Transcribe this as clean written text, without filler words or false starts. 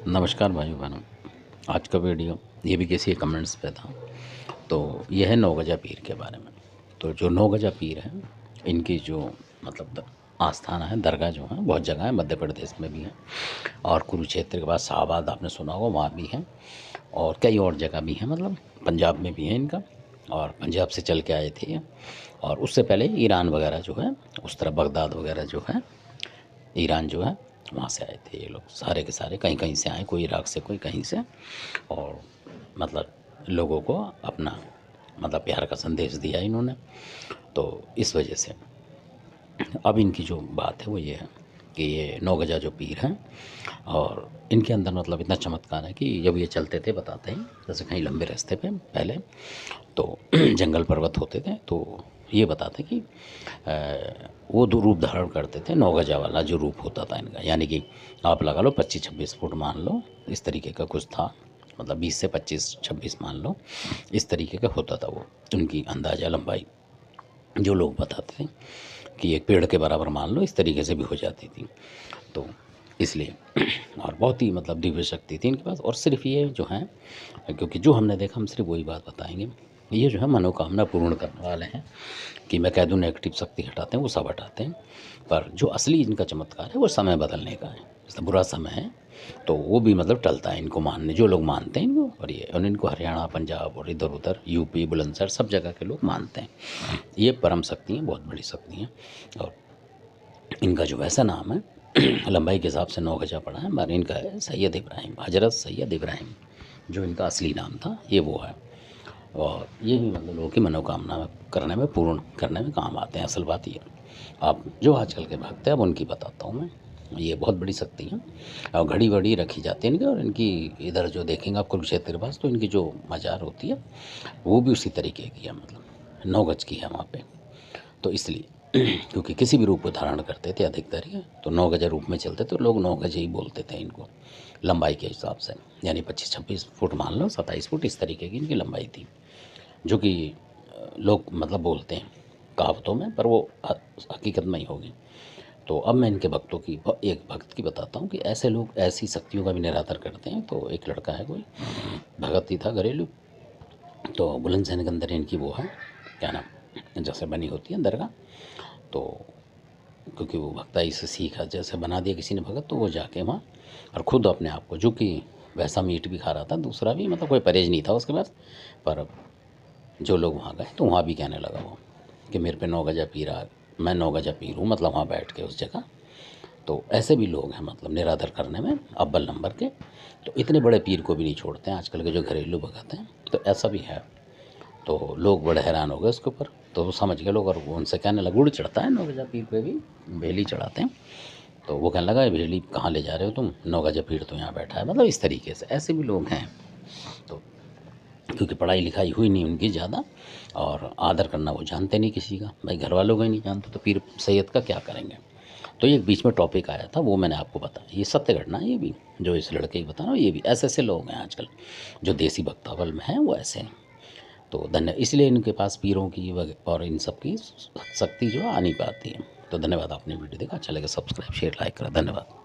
नमस्कार भाइयों बहनों। आज का वीडियो ये भी किसी कमेंट्स पे था। तो ये है नौगजा पीर के बारे में। तो जो नौगजा पीर है, इनकी जो मतलब आस्थान है, दरगाह जो है, बहुत जगह है, मध्य प्रदेश में भी है और कुरुक्षेत्र के बाद शाहबाद आपने सुना होगा, वहाँ भी है और कई और जगह भी हैं, मतलब पंजाब में भी है इनका। और पंजाब से चल के आए थे ये। और उससे पहले ईरान वगैरह जो है, उस तरफ बगदाद वगैरह जो है, ईरान जो है, वहाँ से आए थे ये लोग सारे के सारे, कहीं कहीं से आए, कोई इराक से, कोई कहीं से। और मतलब लोगों को अपना मतलब प्यार का संदेश दिया इन्होंने। तो इस वजह से अब इनकी जो बात है वो ये है कि ये नौगजा जो पीर हैं, और इनके अंदर मतलब इतना चमत्कार है कि जब ये चलते थे, बताते हैं, जैसे कहीं लंबे रास्ते पे पहले तो जंगल पर्वत होते थे, तो ये बताते कि वो दो रूप धारण करते थे। नौगजा वाला जो रूप होता था इनका, यानी कि आप लगा लो 25-26 फुट मान लो, इस तरीके का कुछ था, मतलब 20 से 25-26 मान लो, इस तरीके का होता था वो उनकी अंदाज़ा लंबाई। जो लोग बताते थे कि एक पेड़ के बराबर मान लो, इस तरीके से भी हो जाती थी। तो इसलिए और बहुत ही मतलब दिव्य शक्ति थी इनके पास। और सिर्फ ये जो है, क्योंकि जो हमने देखा हम सिर्फ वही बात बताएंगे, ये जो है मनोकामना पूर्ण करने वाले हैं। कि मैं कह दूँ नेगेटिव शक्ति हटाते हैं, वो सब हटाते हैं। पर जो असली इनका चमत्कार है वो समय बदलने का है। जैसे बुरा समय है तो वो भी मतलब टलता है इनको मानने, जो लोग मानते हैं इनको। और इनको हरियाणा, पंजाब और इधर उधर यूपी, बुलंदशहर, सब जगह के लोग मानते हैं। ये परम शक्ति हैं, बहुत बड़ी शक्ति हैं। और इनका जो वैसा नाम है लंबाई के हिसाब से 9 गजा पड़ा है, मगर इनका है सैयद इब्राहिम, हजरत सैयद इब्राहिम, जो इनका असली नाम था ये वो है। और ये भी मतलब लोगों की मनोकामना करने में, पूर्ण करने में काम आते हैं। असल बात ये, आप जो आजकल के भक्त हैं अब उनकी बताता हूँ मैं। ये बहुत बड़ी शक्ति है और घड़ी वड़ी रखी जाती है इनकी। और इनकी इधर जो देखेंगे आप कुरुक्षेत्र के पास, तो इनकी जो मज़ार होती है वो भी उसी तरीके की है, मतलब 9 गज की है वहाँ पे। तो इसलिए क्योंकि किसी भी रूप को धारण करते थे अधिकतर ये, तो 9 गज रूप में चलते तो लोग 9 गज ही बोलते थे इनको, लंबाई के हिसाब से। यानी 25-26 फुट मान लो, 27 फुट, इस तरीके की इनकी लंबाई थी। जो कि लोग मतलब बोलते हैं कहावतों में, पर वो हकीकत में ही होगी। तो अब मैं इनके भक्तों की, एक भक्त की बताता हूँ कि ऐसे लोग ऐसी शक्तियों का भी निरादर करते हैं। तो एक लड़का है, कोई भगत ही था घरेलू, तो बुलंदशहर के अंदर इनकी वो है, क्या नाम, जैसे बनी होती है दरगाह। तो क्योंकि वो भक्ताई से सीखा, जैसे बना दिया किसी ने भगत, तो वो जाके वहाँ और ख़ुद अपने आप को, जो कि वैसा मीट भी खा रहा था, दूसरा भी, मतलब कोई परहेज नहीं था उसके पास। पर जो लोग वहाँ गए तो वहाँ भी कहने लगा वो कि मेरे पे 9 गजा पीर आ, मैं 9 गजा पीर हूँ, मतलब वहाँ बैठ के उस जगह। तो ऐसे भी लोग हैं, मतलब निरादर करने में अव्वल नंबर के। तो इतने बड़े पीर को भी नहीं छोड़ते हैं आजकल के जो घरेलू भगत हैं, तो ऐसा भी है। तो लोग बड़े हैरान हो गए उसके ऊपर, तो वो समझ गए लोग, और वो उनसे कहने लगे, गुड़ चढ़ता है 9 गजा पीर पे भी, भेली चढ़ाते हैं। तो वो कहने लगा, ये भेली कहाँ ले जा रहे हो तुम, 9 गजा पीर तो यहाँ बैठा है, मतलब इस तरीके से ऐसे भी लोग हैं। तो क्योंकि पढ़ाई लिखाई हुई नहीं उनकी ज़्यादा, और आदर करना वो जानते नहीं किसी का, भाई घर वालों को ही नहीं जानते, तो पीर सैयद का क्या करेंगे। तो ये बीच में टॉपिक आया था, वो मैंने आपको बताया, ये सत्य घटना है। ये भी जो इस लड़के की बता रहा हूँ, ये भी ऐसे ऐसे लोग हैं आजकल जो देसी भक्तावल में हैं, वो ऐसे हैं। तो धन्य, इसलिए इनके पास पीरों की और इन सब की शक्ति जो आ नहीं पाती है। तो धन्यवाद, आपने वीडियो देखा, अच्छा लगे सब्सक्राइब शेयर लाइक करा, धन्यवाद।